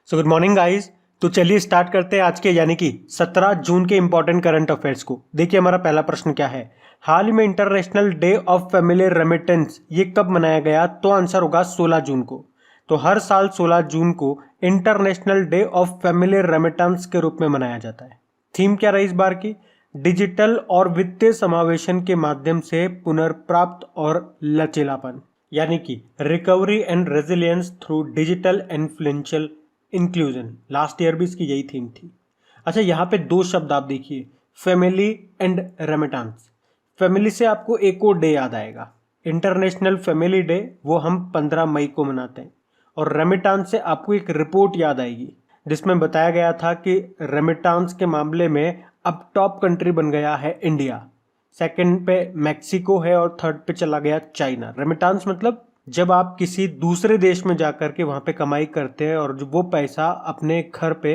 So good morning guys. तो चलिए start करते हैं आज के यानी कि 17 जून के इंपॉर्टेंट करंट अफेयर्स को। देखिए हमारा पहला प्रश्न क्या है। हाल ही में international day of family remittance ये कब मनाया गया? तो आंसर होगा 16 जून को। तो हर साल 16 जून को international day of family remittance के रूप में मनाया जाता है। थीम क्या रही इस बार की? डिजिटल और वित्तीय समावेशन के माध्यम से पुनर्प्राप्त और लचीलापन, यानी कि recovery and resilience through digital and financial inclusion. Last year भी इसकी यही थीम थी। अच्छा, यहाँ पे दो शब्द आप देखिए, फैमिली एंड रेमिटेंस। फैमिली से आपको एक और डे याद आएगा, इंटरनेशनल फैमिली डे, वो हम 15 मई को मनाते हैं। और रेमिटेंस से आपको एक रिपोर्ट याद आएगी जिसमें बताया गया था कि रेमिटेंस के मामले में अब टॉप कंट्री बन गया है इंडिया, सेकंड पे मैक्सिको है और थर्ड पे चला गया चाइना। रेमिटेंस मतलब जब आप किसी दूसरे देश में जाकर के वहाँ पे कमाई करते हैं और जो वो पैसा अपने घर पे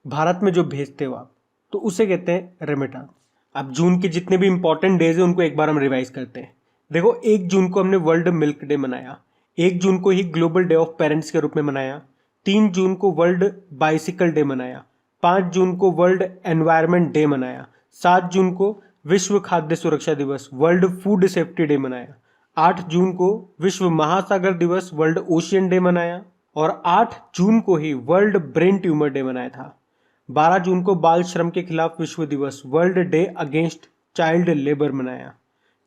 भारत में जो भेजते हो आप, तो उसे कहते हैं रेमिटेंस। अब जून के जितने भी इंपॉर्टेंट डेज हैं उनको एक बार हम रिवाइज करते हैं। देखो, 1 जून को हमने वर्ल्ड मिल्क डे मनाया, 1 जून को ही ग्लोबल डे ऑफ पेरेंट्स के रूप में मनाया, 3 जून को वर्ल्ड बाइसिकल डे मनाया, 5 जून को वर्ल्ड एनवायरनमेंट डे मनाया, 7 जून को विश्व खाद्य सुरक्षा दिवस वर्ल्ड फूड सेफ्टी डे मनाया, 8 जून को विश्व महासागर दिवस वर्ल्ड ओशियन डे मनाया और 8 जून को ही वर्ल्ड ब्रेन ट्यूमर डे मनाया था। 12 जून को बाल श्रम के खिलाफ विश्व दिवस world day against child labour मनाया,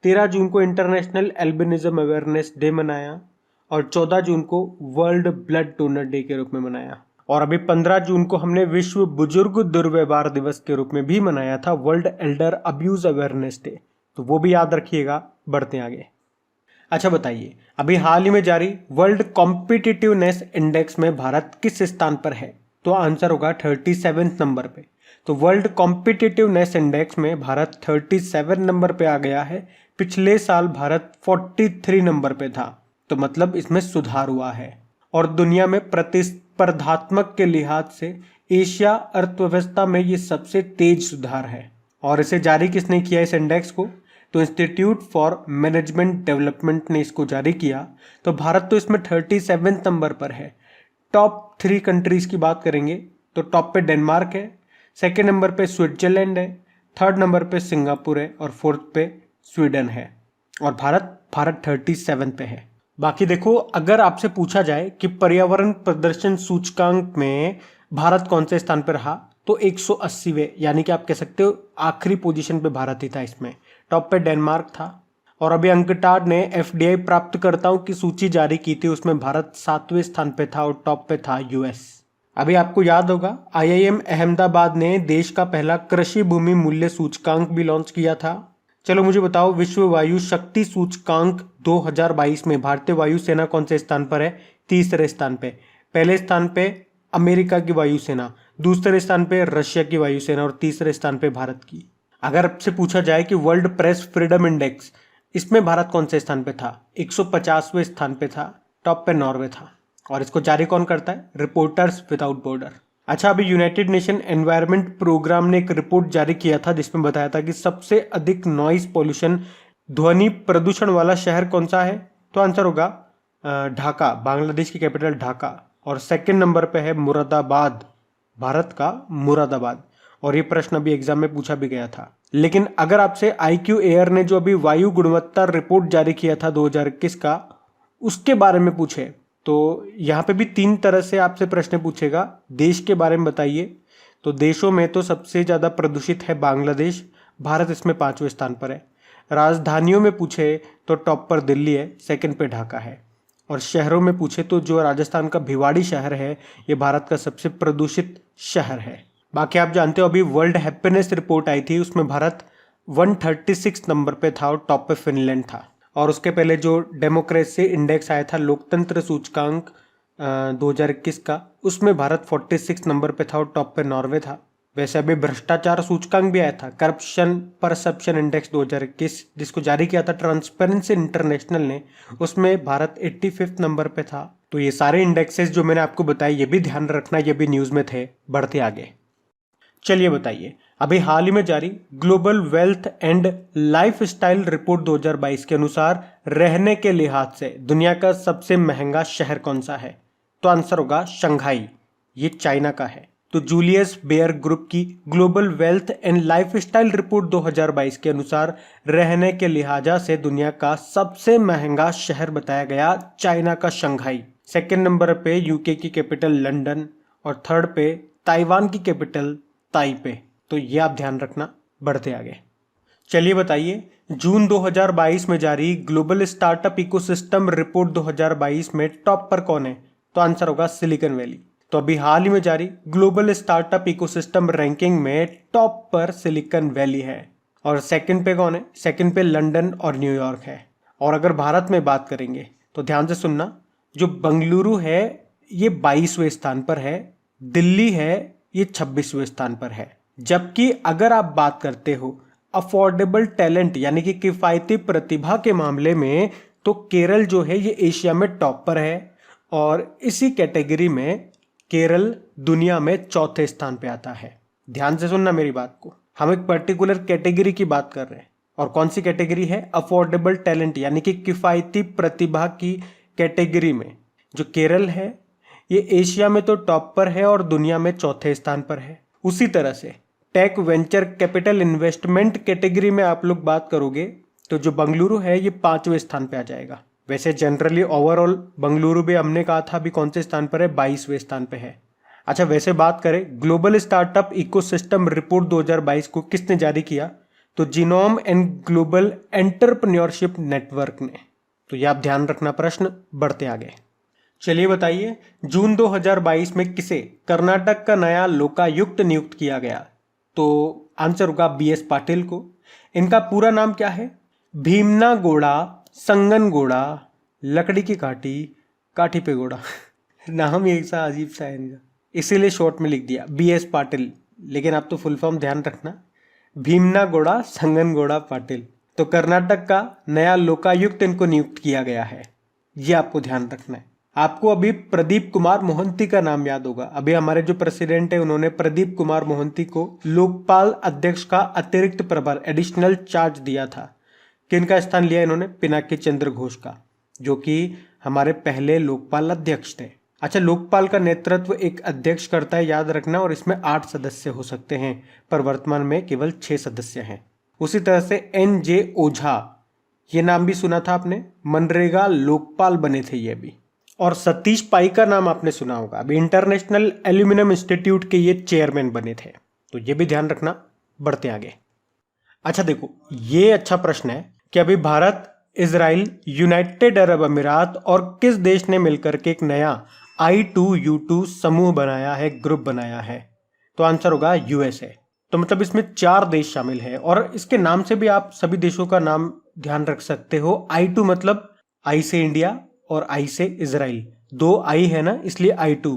13 जून को इंटरनेशनल एल्बिनिज्म अवेयरनेस डे मनाया और 14 जून को वर्ल्ड ब्लड डोनर डे के रूप में मनाया। और अभी 15 जून को हमने विश्व बुजुर्ग दुर्व्यवहार दिवस के रूप में भी मनाया था, world Elder abuse awareness day, तो वो भी याद रखिएगा। बढ़ते हैं आगे। अच्छा बताइए, अभी हाल ही में जारी वर्ल्ड कॉम्पिटिटिवनेस इंडेक्स में भारत किस स्थान पर है? तो आंसर होगा 37 नंबर पे। तो वर्ल्ड कॉम्पिटिटिवनेस इंडेक्स में भारत 37 नंबर पे आ गया है। पिछले साल भारत 43 नंबर पे था, तो मतलब इसमें सुधार हुआ है। और दुनिया में प्रतिस्पर्धात्मक के लिहाज से एशिया अर्थव्यवस्था में ये सबसे तेज सुधार है। और इसे जारी किसने किया इस इंडेक्स को? तो इंस्टीट्यूट फॉर मैनेजमेंट डेवलपमेंट ने इसको जारी किया। तो भारत तो इसमें 37 नंबर पर है। टॉप 3 कंट्रीज की बात करेंगे तो टॉप पे डेनमार्क है, सेकेंड नंबर पे स्विट्जरलैंड है, थर्ड नंबर पे सिंगापुर है और फोर्थ पे स्वीडन है। और भारत 37 पे है। बाकी देखो, अगर आपसे पूछा जाए कि पर्यावरण प्रदर्शन सूचकांक में भारत कौन से स्थान पर रहा, तो 180वें, यानी कि आप कह सकते हो आखिरी पोजीशन पे भारत ही था। इसमें टॉप पे डेनमार्क था। और अभी अंकटाड ने एफडीआई प्राप्तकर्ताओं की सूची जारी की थी, उसमें भारत 7वें स्थान पे था और टॉप पे था यूएस। अभी आपको याद होगा, आईआईएम अहमदाबाद ने देश का पहला कृषि भूमि मूल्य सूचकांक भी लॉन्च किया था। चलो मुझे बताओ, विश्व वायु शक्ति सूचकांक 2022 में भारतीय वायुसेना कौन से स्थान पर है? तीसरे स्थान पे। पहले स्थान पे अमेरिका की वायुसेना, दूसरे स्थान पे रशिया की वायुसेना और तीसरे स्थान पे भारत की। अगर आपसे पूछा जाए कि वर्ल्ड प्रेस फ्रीडम इंडेक्स, इसमें भारत कौन से स्थान पे था? 150वें स्थान पे था, टॉप पे नॉर्वे था। और इसको जारी कौन करता है? Reporters without border. अच्छा, अभी यूनाइटेड नेशन एनवायरनमेंट प्रोग्राम ने एक रिपोर्ट जारी किया था जिसमें बताया था कि सबसे अधिक नॉइज पोल्यूशन, ध्वनि प्रदूषण वाला शहर कौन सा है? तो आंसर होगा ढाका, बांग्लादेश की कैपिटल ढाका। और सेकंड नंबर पे है मुरादाबाद, भारत का मुरादाबाद। और ये प्रश्न अभी एग्जाम में पूछा भी गया था। लेकिन अगर आपसे IQ एयर ने जो अभी वायु गुणवत्ता रिपोर्ट जारी किया था 2021 का, उसके बारे में पूछे, तो यहाँ पे भी 3 तरह से आपसे प्रश्न पूछेगा। देश के बारे में बताइए, तो देशों में तो सबसे ज़्यादा प्रदूषित है बांग्लादेश, भारत इसमें 5वें स्थान पर है। राजधानियों में पूछे तो टॉप पर दिल्ली है, सेकंड पे ढाका है। और शहरों में पूछे तो जो राजस्थान का भिवाड़ी शहर है, ये भारत का सबसे प्रदूषित शहर है। बाकी आप जानते हो, अभी वर्ल्ड हैप्पीनेस रिपोर्ट आई थी, उसमें भारत 136 नंबर पे था और टॉप पे फिनलैंड था। और उसके पहले जो डेमोक्रेसी इंडेक्स आया था, लोकतंत्र सूचकांक 2021 का, उसमें भारत 46 नंबर पे था और टॉप पे नॉर्वे था। वैसे अभी भ्रष्टाचार सूचकांक भी आया था, करप्शन परसेप्शन इंडेक्स 2021, जिसको जारी किया था ट्रांसपेरेंसी इंटरनेशनल ने, उसमें भारत 85 नंबर पे था। तो ये सारे इंडेक्सेस जो मैंने आपको बताए, ये भी ध्यान रखना, ये भी न्यूज़ में थे। बढ़ते आगे। चलिए बताइए, अभी हाल ही में जारी global wealth and lifestyle report 2022 के अनुसार रहने के लिहाज से दुनिया का सबसे महंगा शहर कौन सा है? तो आंसर होगा शंघाई, ये चाइना का है। तो जूलियस बेयर ग्रुप की global wealth and lifestyle report 2022 के अनुसार रहने के लिहाजा से दुनिया का सबसे महंगा शहर बताया गया चाइना का शंघाई। सेकंड नंबर पे यूके की कैपिटल लंदन और थर्ड पे ताइवान की कैपिटल ताइपे। तो ये आप ध्यान रखना। बढ़ते आगे, चलिए बताइए जून 2022 में जारी ग्लोबल स्टार्टअप इकोसिस्टम रिपोर्ट 2022 में टॉप पर कौन है? तो आंसर होगा सिलिकॉन वैली। तो अभी हाल ही में जारी ग्लोबल स्टार्टअप इकोसिस्टम रैंकिंग में टॉप पर सिलिकॉन वैली है। और सेकंड पे कौन है? सेकंड पे लंदन और न्यूयॉर्क है। और अगर भारत में बात करेंगे तो ध्यान से सुनना, जो बंगलुरु है ये 22वें स्थान पर है, दिल्ली है ये 26वें स्थान पर है। जबकि अगर आप बात करते हो अफोर्डेबल टैलेंट यानी कि किफ़ायती प्रतिभा के मामले में, तो केरल जो है ये एशिया में टॉप पर है और इसी कैटेगरी में केरल दुनिया में चौथे स्थान पे आता है। ध्यान से सुनना मेरी बात को, हम एक पर्टिकुलर कैटेगरी की बात कर रहे हैं। और कौन सी कैटेगरी है? अफोर्डेबल टैलेंट यानी कि किफ़ायती प्रतिभा की कैटेगरी में जो केरल है ये एशिया में तो टॉप पर है और दुनिया में चौथे स्थान पर है। उसी तरह से tech venture capital investment category में आप लोग बात करोगे तो जो बंगलुरु है ये 5वें स्थान पे आ जाएगा। वैसे जनरली ओवरऑल बंगलुरु भी हमने कहा था अभी कौन से स्थान पर है? 22वें स्थान पे है। अच्छा, वैसे बात करें ग्लोबल स्टार्टअप इकोसिस्टम रिपोर्ट 2022 को किसने जारी किया? तो genome and global entrepreneurship network ने। तो ये आप ध्यान रखना प्रश्न। बढ़ते आगे, चलिए बताइए जून 2022 में किसे कर्नाटक का नया लोकायुक्त नियुक्त किया गया? तो आंसर होगा BS पाटिल को। इनका पूरा नाम क्या है? भीमना गोड़ा संगन गोड़ा लकड़ी की काठी काठी पे गोड़ा नाम एक सा अजीब सा है इनका, इसीलिए शॉर्ट में लिख दिया BS पाटिल। लेकिन आप तो फुल फॉर्म ध्यान रखना, भीमना गोड़ा संगन गोड़ा पाटिल। तो कर्नाटक का नया लोकायुक्त इनको नियुक्त किया गया है, ये आपको ध्यान रखना है। आपको अभी प्रदीप कुमार मोहंती का नाम याद होगा। अभी हमारे जो प्रेसिडेंट है उन्होंने प्रदीप कुमार मोहंती को लोकपाल अध्यक्ष का अतिरिक्त प्रभार एडिशनल चार्ज दिया था। किनका स्थान लिया इन्होंने? पिनाकी चंद्र घोष का, जो कि हमारे पहले लोकपाल अध्यक्ष थे। अच्छा, लोकपाल का नेतृत्व एक अध्यक्ष करता है, याद रखना, और इसमें 8 सदस्य हो सकते हैं, पर वर्तमान में केवल 6 सदस्य हैं। उसी तरह से NJ ओझा, ये नाम भी सुना था आपने, मनरेगा लोकपाल बने थे ये भी। और सतीश पाई का नाम आपने सुना होगा, अभी इंटरनेशनल एल्यूमिनियम इंस्टीट्यूट के ये चेयरमैन बने थे, तो ये भी ध्यान रखना। बढ़ते आगे। अच्छा देखो, ये अच्छा प्रश्न है कि अभी भारत, इजराइल, यूनाइटेड अरब अमीरात और किस देश ने मिलकर के एक नया I2U2 समूह बनाया है, ग्रुप बनाया है? तो आंसर होगा USA। तो मतलब इसमें 4 देश शामिल है और इसके नाम से भी आप सभी देशों का नाम ध्यान रख सकते हो। I2 मतलब I से इंडिया और I से इजराइल, 2 I है ना, इसलिए I2।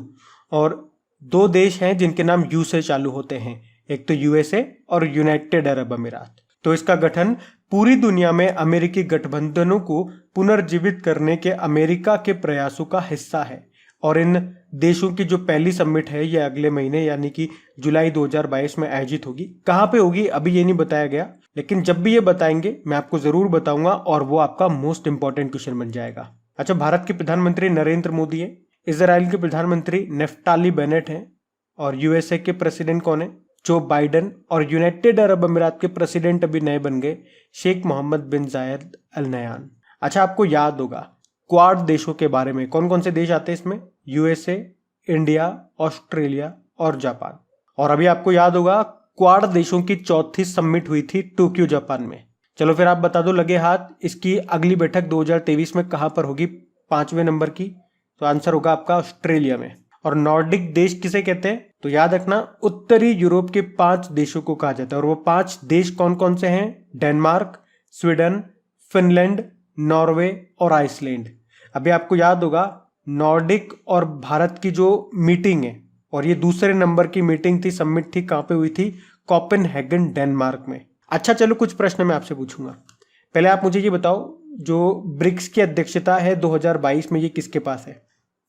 और 2 देश हैं जिनके नाम U से चालू होते हैं, एक तो USA और यूनाइटेड अरब अमीरात। तो इसका गठन पूरी दुनिया में अमेरिकी गठबंधनों को पुनर्जीवित करने के अमेरिका के प्रयासों का हिस्सा है। और इन देशों की जो पहली समिट है ये अगले महीने यानी कि जुलाई 2022 में आयोजित होगी। कहाँ पे होगी अभी ये नहीं बताया गया, लेकिन जब भी ये बताएंगे मैं आपको जरूर बताऊंगा और वो आपका मोस्ट इंपॉर्टेंट क्वेश्चन बन जाएगा। अच्छा, भारत के प्रधानमंत्री नरेंद्र मोदी है, इजराइल के प्रधानमंत्री नेफ्ताली बेनेट हैं और USA के प्रेसिडेंट कौन है? जो बाइडन। और यूनाइटेड अरब अमीरात के प्रेसिडेंट अभी नए बन गए, शेख मोहम्मद बिन जायद अल नयान। अच्छा, आपको याद होगा क्वाड देशों के बारे में, कौन कौन से देश आते हैं इसमें? USA, इंडिया, ऑस्ट्रेलिया और जापान। और अभी आपको याद होगा क्वाड देशों की 4थी समिट हुई थी टोक्यो जापान में। चलो फिर आप बता दो लगे हाथ, इसकी अगली बैठक 2023 में कहां पर होगी 5वें नंबर की? तो आंसर होगा आपका ऑस्ट्रेलिया में। और नॉर्डिक देश किसे कहते हैं? तो याद रखना उत्तरी यूरोप के 5 देशों को कहा जाता है। और वो 5 देश कौन कौन से हैं? डेनमार्क, स्वीडन, फिनलैंड, नॉर्वे और आइसलैंड। अभी आपको याद होगा नॉर्डिक और भारत की जो मीटिंग है, और ये दूसरे नंबर की मीटिंग थी, समिट थी, कहां पे हुई थी? कोपेनहेगन डेनमार्क में। अच्छा चलो, कुछ प्रश्न मैं आपसे पूछूंगा। पहले आप मुझे ये बताओ, जो ब्रिक्स की अध्यक्षता है 2022 में, ये किसके पास है?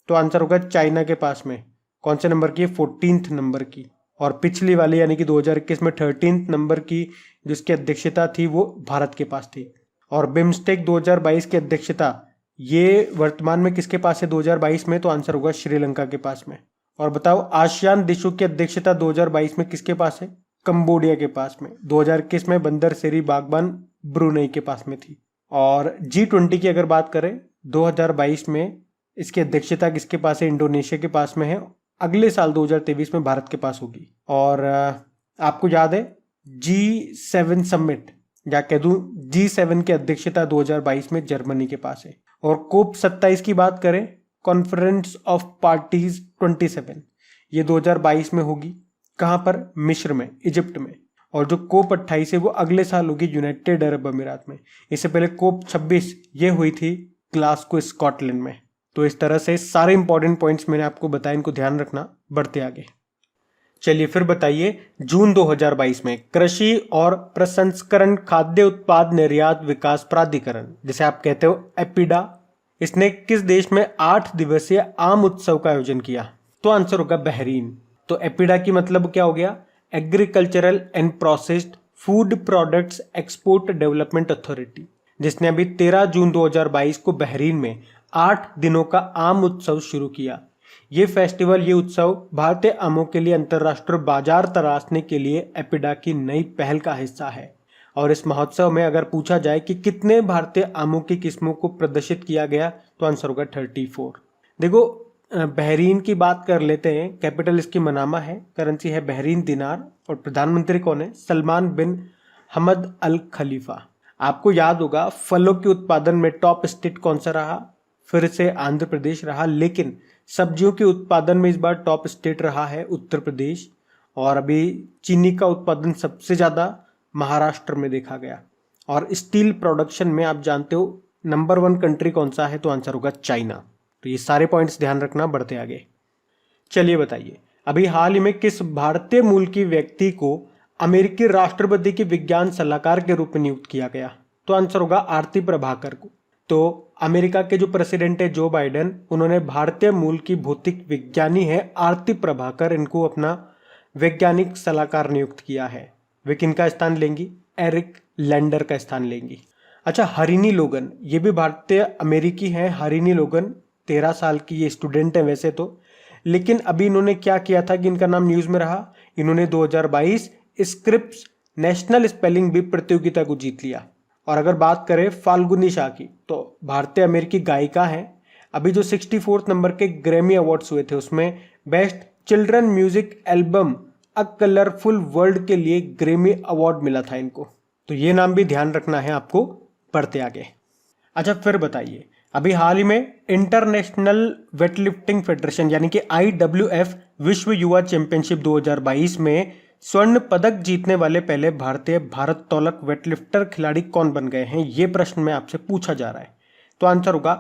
तो आंसर होगा चाइना के पास में। कौन से नंबर की? 14th नंबर की। और पिछली वाली यानी कि 2021 में 13th नंबर की जिसकी अध्यक्षता थी वो भारत के पास थी। और बिम्स्टेक 2022 की अध्यक्षता ये वर्तमान में किसके पास है 2022 में? तो आंसर होगा श्रीलंका के पास में। और बताओ आसियान देशों की अध्यक्षता 2022 में किसके पास है? कंबोडिया के पास में। 2021 में बंदर सेरी बागबान ब्रुनेई के पास में थी। और G20 की अगर बात करें 2022 में इसकी अध्यक्षता किसके पास है? इंडोनेशिया के पास में है। अगले साल 2023 में भारत के पास होगी। और आपको याद है G7 समिट, या कह दूं G7 की अध्यक्षता 2022 में जर्मनी के पास है। और कोप 27 की बात करें, कॉन्फ्रेंस ऑफ पार्टीज 27, ये 2022 में होगी। कहाँ पर? मिस्र में, इजिप्ट में। और जो कोप 28 है वो अगले साल होगी यूनाइटेड अरब अमीरात में। इससे पहले कोप 26 ये हुई थी ग्लासगो स्कॉटलैंड में। तो इस तरह से सारे इंपॉर्टेंट पॉइंट्स मैंने आपको बताया, इनको ध्यान रखना। बढ़ते आगे, चलिए फिर बताइए, जून 2022 में कृषि और प्रसंस्करण खाद्य उत्पाद निर्यात विकास प्राधिकरण, जिसे आप कहते हो एपिडा, इसने किस देश में 8 दिवसीय आम उत्सव का आयोजन किया? तो आंसर होगा बहरीन। तो एपिडा की मतलब क्या हो गया? Agricultural and processed food products export development authority, जिसने अभी 13 जून 2022 को बहरीन में 8 दिनों का आम उत्सव शुरू किया। ये फेस्टिवल, ये उत्सव भारतीय आमों के लिए अंतर्राष्ट्रीय बाजार तराशने के लिए एपिडा की नई पहल का हिस्सा है। और इस महोत्सव में अगर पूछा जाए कि कितने भारतीय आमों की किस्मों को प्रदर्शित किया गया, तो आंसर होगा 34। देखो बहरीन की बात कर लेते हैं। कैपिटल इसकी मनामा है, करेंसी है बहरीन दिनार, और प्रधानमंत्री कौन है? सलमान बिन हमद अल खलीफा। आपको याद होगा फलों के उत्पादन में टॉप स्टेट कौन सा रहा? फिर से आंध्र प्रदेश रहा। लेकिन सब्जियों के उत्पादन में इस बार टॉप स्टेट रहा है उत्तर प्रदेश। और अभी चीनी का उत्पादन सबसे ज़्यादा महाराष्ट्र में देखा गया। और स्टील प्रोडक्शन में आप जानते हो नंबर 1 कंट्री कौन सा है? तो आंसर होगा चाइना। तो ये सारे पॉइंट्स ध्यान रखना। बढ़ते आगे, चलिए बताइए, अभी हाल ही में किस भारतीय मूल की व्यक्ति को अमेरिकी राष्ट्रपति के विज्ञान सलाहकार के रूप में नियुक्त किया गया? तो आंसर होगा आरती प्रभाकर को। तो अमेरिका के जो प्रेसिडेंट है जो बाइडेन, उन्होंने भारतीय मूल की भौतिक विज्ञानी है आरती प्रभाकर, इनको अपना वैज्ञानिक सलाहकार नियुक्त किया है। वे किनका स्थान लेंगी? एरिक लैंडर का स्थान लेंगी। अच्छा, हरिनी लोगन, ये भी भारतीय अमेरिकी हैं। हरिनी लोगन 13 साल की ये स्टूडेंट है वैसे तो, लेकिन अभी इन्होंने क्या किया था कि इनका नाम न्यूज में रहा। इन्होंने 2022 स्क्रिप्स नेशनल स्पेलिंग बी प्रतियोगिता को जीत लिया। और अगर बात करें फाल्गुनी शाह की, तो भारतीय अमेरिकी गायिका हैं। अभी जो 64 नंबर के ग्रैमी अवार्ड्स हुए थे उसमें बेस्ट चिल्ड्रन म्यूजिक एल्बम अ कलरफुल वर्ल्ड के लिए ग्रैमी अवार्ड मिला था इनको। तो ये नाम भी ध्यान रखना है आपको। बढ़ते आगे, अच्छा फिर बताइए, अभी हाल ही में इंटरनेशनल वेटलिफ्टिंग फेडरेशन यानी कि IWF विश्व युवा चैंपियनशिप 2022 में स्वर्ण पदक जीतने वाले पहले भारतीय भारोत्तोलक वेटलिफ्टर खिलाड़ी कौन बन गए हैं? ये प्रश्न में आपसे पूछा जा रहा है। तो आंसर होगा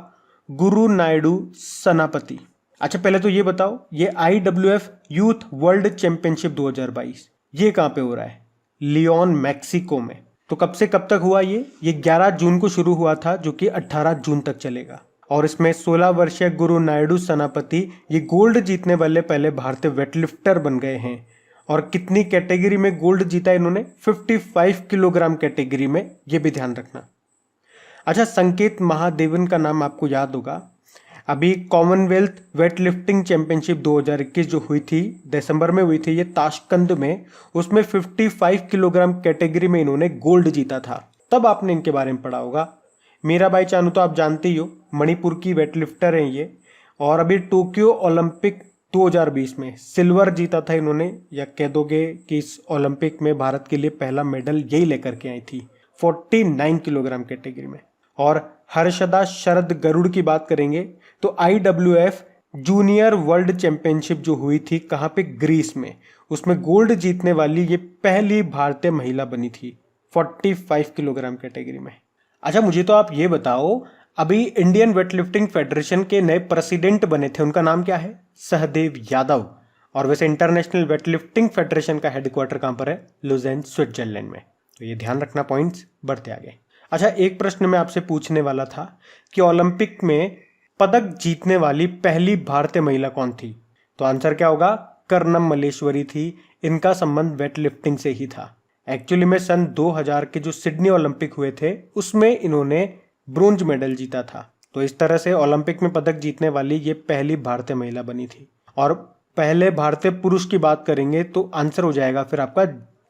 गुरु नायडू सनापति। अच्छा पहले तो ये बताओ, ये IWF यूथ वर्ल्ड चैंपियनशिप 2022 ये कहाँ पे हो रहा है? लियोन मैक्सिको में। तो कब से कब तक हुआ ये 11 जून को शुरू हुआ था, जो कि 18 जून तक चलेगा। और इसमें 16 वर्षीय गुरु नायडू सनापति ये गोल्ड जीतने वाले पहले भारतीय वेटलिफ्टर बन गए हैं। और कितनी कैटेगरी में गोल्ड जीता इन्होंने? 55 किलोग्राम कैटेगरी में, ये भी ध्यान रखना। अच्छा, संकेत महादेवन का नाम आपको याद होगा। अभी कॉमनवेल्थ वेटलिफ्टिंग चैंपियनशिप 2021 जो हुई थी, दिसंबर में हुई थी ये ताशकंद में, उसमें 55 किलोग्राम कैटेगरी में इन्होंने गोल्ड जीता था। तब आपने इनके बारे में पढ़ा होगा। मीराबाई चानू तो आप जानते ही हो, मणिपुर की वेटलिफ्टर हैं ये। और अभी टोक्यो ओलंपिक 2020 में सिल्वर जीता था इन्होंने, या कह दोगे कि इस ओलंपिक में भारत के लिए पहला मेडल यही लेकर के आई थी 49 किलोग्राम कैटेगरी में। और हर्षदा शरद गरुड़ की बात करेंगे तो IWF जूनियर वर्ल्ड चैंपियनशिप जो हुई थी कहाँ पे? ग्रीस में, उसमें गोल्ड जीतने वाली ये पहली भारतीय महिला बनी थी 45 किलोग्राम कैटेगरी में। अच्छा मुझे तो आप ये बताओ, अभी इंडियन वेटलिफ्टिंग फेडरेशन के नए प्रेसिडेंट बने थे, उनका नाम क्या है? सहदेव यादव। और वैसे इंटरनेशनल वेटलिफ्टिंग फेडरेशन का हेडक्वार्टर कहाँ पर है? लुज़ेन स्विट्जरलैंड में। तो ये ध्यान रखना पॉइंट्स। बढ़ते आगे। अच्छा, एक प्रश्न मैं आपसे पूछने वाला था कि ओलंपिक में पदक जीतने वाली पहली भारतीय महिला कौन थी? तो आंसर क्या होगा? कर्णम मल्लेश्वरी थी। इनका संबंध वेटलिफ्टिंग से ही था। एक्चुअली में सन 2000 के जो सिडनी ओलंपिक हुए थे उसमें इन्होंने ब्रोंज मेडल जीता था। तो इस तरह से ओलंपिक में पदक जीतने वाली ये पहली भारतीय महिला बनी थी। और पहले भारतीय पुरुष की बात करेंगे तो आंसर हो जाएगा फिर आपका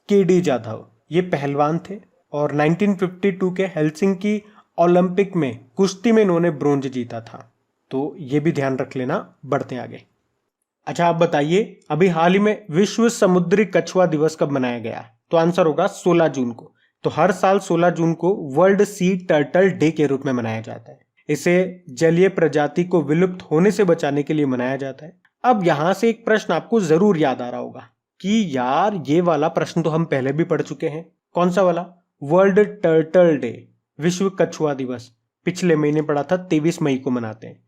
केडी जाधव। ये पहलवान थे और 1952 के हेलसिंकी ओलंपिक में कुश्ती में इन्होंने ब्रोंज जीता था, तो ये भी ध्यान रख लेना। बढ़ते आगे। अच्छा आप बताइए, अभी हाल ही में विश्व समुद्री कछुआ दिवस कब मनाया गया है? तो आंसर होगा 16 जून को। तो हर साल 16 जून को वर्ल्ड सी टर्टल डे के रूप में मनाया जाता है। इसे जलीय प्रजाति को विलुप्त होने से बचाने के लिए मनाया जाता है। अब यहां से एक प्रश्न आपको जरूर याद आ रहा होगा कि यार ये वाला प्रश्न तो हम पहले भी पढ़ चुके हैं। कौन सा वाला? वर्ल्ड टर्टल डे, विश्व कछुआ दिवस पिछले महीने पढ़ा था, 23 मई को मनाते हैं।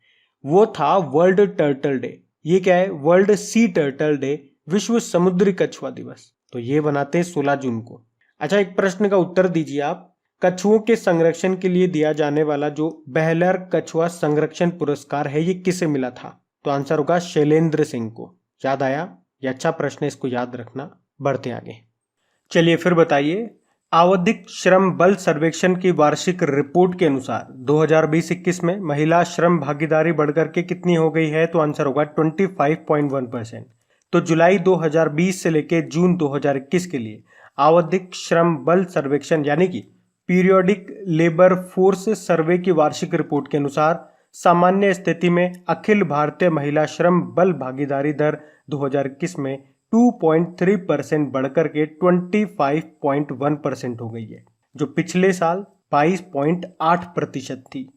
वो था वर्ल्ड टर्टल डे। ये क्या है? वर्ल्ड सी टर्टल डे, विश्व समुद्री कछुआ दिवस। तो ये बनाते हैं 16 जून को। अच्छा एक प्रश्न का उत्तर दीजिए आप। कछुओं के संरक्षण के लिए दिया जाने वाला जो बेहलर कछुआ संरक्षण पुरस्कार है, ये किसे मिला था? तो आंसर होगा शैलेंद्र सिंह को। याद आया? ये अच्छा प्रश्न है, इसको याद रखना। बढ़ते आगे। चलिए फिर बताइए, आवधिक श्रम बल सर्वेक्षण की वार्षिक रिपोर्ट के अनुसार 2020-21 में महिला श्रम भागीदारी बढ़कर के कितनी हो गई है? तो आंसर होगा 25.1%। तो जुलाई 2020 से लेकर जून 2021 के लिए आवधिक श्रम बल सर्वेक्षण यानी कि पीरियोडिक लेबर फोर्स सर्वे की वार्षिक रिपोर्ट के अनुसार सामान्य स्थिति में अखिल भारतीय महिला श्रम बल भागीदारी दर 2021 में 2.3% बढ़कर के 25.1% हो गई है, जो पिछले साल 22.8% थी।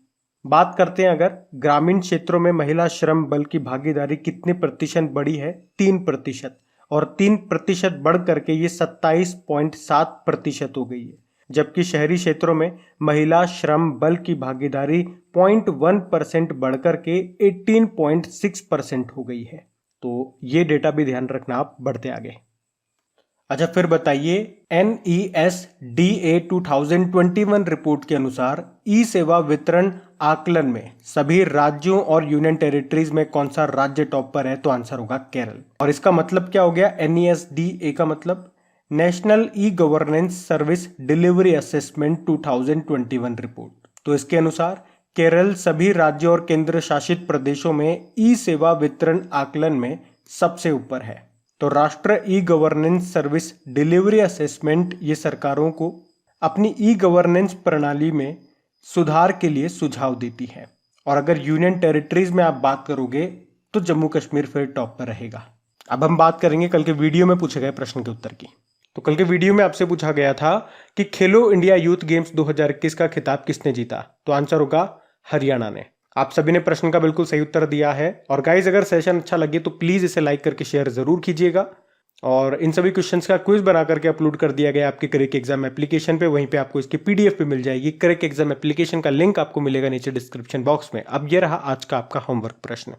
बात करते हैं अगर ग्रामीण क्षेत्रों में महिला श्रम बल की भागीदारी कितने प्रतिशत बढ़ी है? 3%, और 3% बढ़ करके ये 27.7% हो गई है। जबकि शहरी क्षेत्रों में महिला श्रम बल की भागीदारी 0.1% बढ़कर के 18.6% हो गई है। तो ये डेटा भी ध्यान रखना आप। बढ़ते आगे। अच्छा फिर बताइए, NESDA 2021 रिपोर्ट के अनुसार ई सेवा वितरण आकलन में सभी राज्यों और यूनियन टेरिटरीज में कौन सा राज्य टॉप पर है? तो आंसर होगा केरल। और इसका मतलब क्या हो गया? NESDA का मतलब national e governance service delivery assessment 2021 report. तो इसके अनुसार केरल सभी राज्यों और केंद्र शासित प्रदेशों में ई सेवा वितरण आकलन में सबसे ऊपर है। तो राष्ट्रीय e governance service delivery assessment ये सरकारों को अपनी ई गवर्नेंस प्रणाली में सुधार के लिए सुझाव देती है। और अगर यूनियन टेरिटरीज में आप बात करोगे तो जम्मू कश्मीर फिर टॉप पर रहेगा। अब हम बात करेंगे कल के वीडियो में पूछे गए प्रश्न के उत्तर की। तो कल के वीडियो में आपसे पूछा गया था कि खेलो इंडिया यूथ गेम्स 2021 का खिताब किसने जीता? तो आंसर होगा हरियाणा ने। आप सभी ने प्रश्न का बिल्कुल सही उत्तर दिया है। और गाइज अगर सेशन अच्छा लगे तो प्लीज इसे लाइक करके शेयर जरूर कीजिएगा। और इन सभी क्वेश्चंस का क्विज बना करके अपलोड कर दिया गया आपके क्रैक एग्जाम एप्लीकेशन पे। वहीं पे आपको इसकी PDF भी मिल जाएगी। क्रैक एग्जाम एप्लीकेशन का लिंक आपको मिलेगा नीचे डिस्क्रिप्शन बॉक्स में। अब ये रहा आज का आपका होमवर्क प्रश्न।